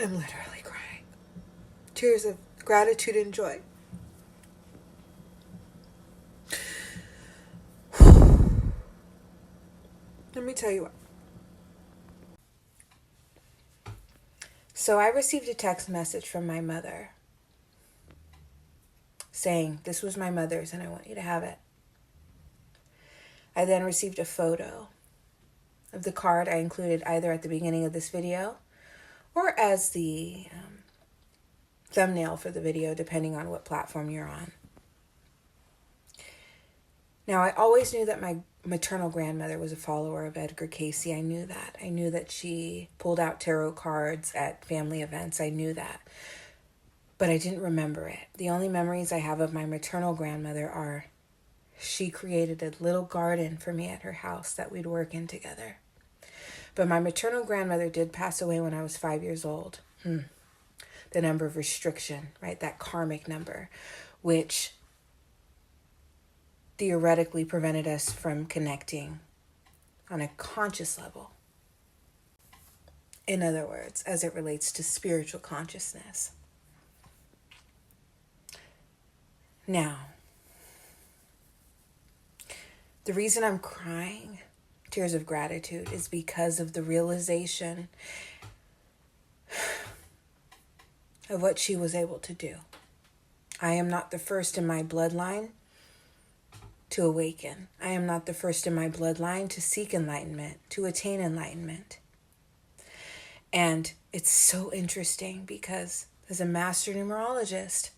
I'm literally crying. Tears of gratitude and joy. Let me tell you what. So I received a text message from my mother saying this was my mother's and I want you to have it. I then received a photo of the card I included either at the beginning of this video or as the thumbnail for the video, depending on what platform you're on. Now, I always knew that my maternal grandmother was a follower of Edgar Cayce. I knew that. I knew that she pulled out tarot cards at family events. I knew that. But I didn't remember it. The only memories I have of my maternal grandmother are she created a little garden for me at her house that we'd work in together. But my maternal grandmother did pass away when I was 5 years old. The number of restriction, right? That karmic number, which theoretically prevented us from connecting on a conscious level. In other words, as it relates to spiritual consciousness. Now, the reason I'm crying tears of gratitude is because of the realization of what she was able to do. I am not the first in my bloodline to awaken. I am not the first in my bloodline to seek enlightenment, to attain enlightenment. And it's so interesting because as a master numerologist,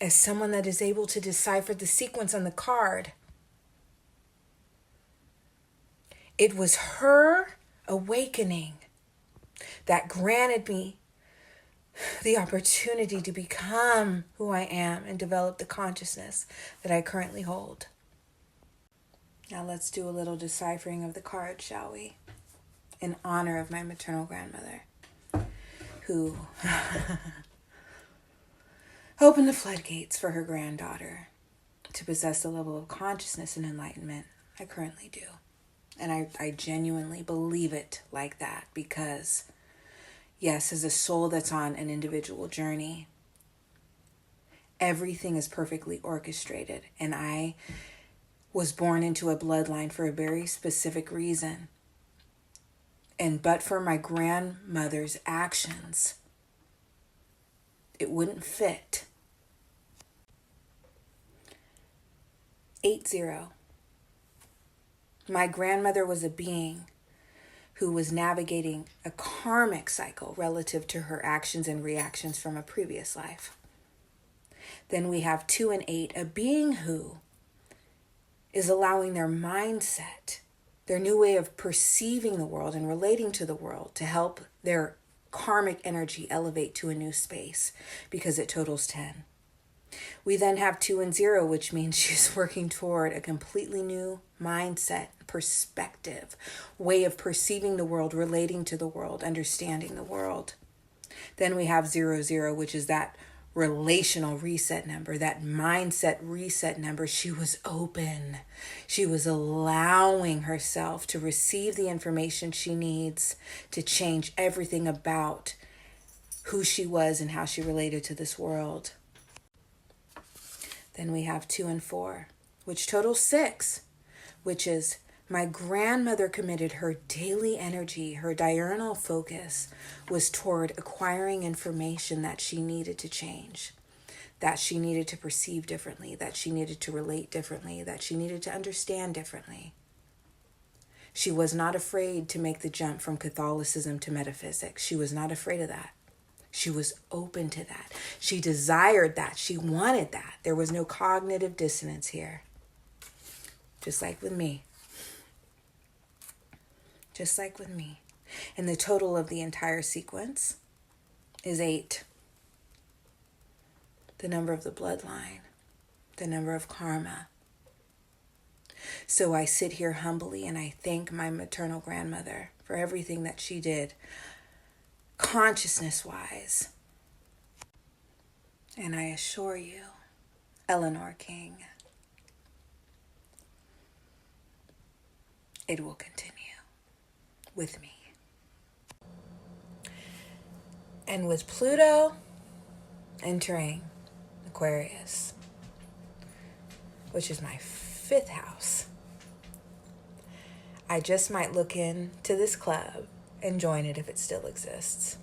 as someone that is able to decipher the sequence on the card, it was her awakening that granted me the opportunity to become who I am and develop the consciousness that I currently hold. Now let's do a little deciphering of the card, shall we? In honor of my maternal grandmother, who opened the floodgates for her granddaughter to possess the level of consciousness and enlightenment I currently do. And I genuinely believe it like that because, yes, as a soul that's on an individual journey, everything is perfectly orchestrated. And I was born into a bloodline for a very specific reason. And but for my grandmother's actions, it wouldn't fit. 80. My grandmother was a being who was navigating a karmic cycle relative to her actions and reactions from a previous life. Then we have 2 and 8, a being who is allowing their mindset, their new way of perceiving the world and relating to the world to help their karmic energy elevate to a new space because it totals 10. We then have 2 and 0, which means she's working toward a completely new mindset, perspective, way of perceiving the world, relating to the world, understanding the world. Then we have 00, which is that relational reset number, that mindset reset number. She was open. She was allowing herself to receive the information she needs to change everything about who she was and how she related to this world. Then we have 2 and 4, which totals 6, which is my grandmother committed her daily energy, her diurnal focus was toward acquiring information that she needed to change, that she needed to perceive differently, that she needed to relate differently, that she needed to understand differently. She was not afraid to make the jump from Catholicism to metaphysics. She was not afraid of that. She was open to that. She desired that. She wanted that. There was no cognitive dissonance here. Just like with me. Just like with me. And the total of the entire sequence is 8. The number of the bloodline. The number of karma. So I sit here humbly and I thank my maternal grandmother for everything that she did, consciousness-wise. And I assure you, Eleanor King, it will continue with me. And with Pluto entering Aquarius, which is my 5th house, I just might look into this club and join it if it still exists.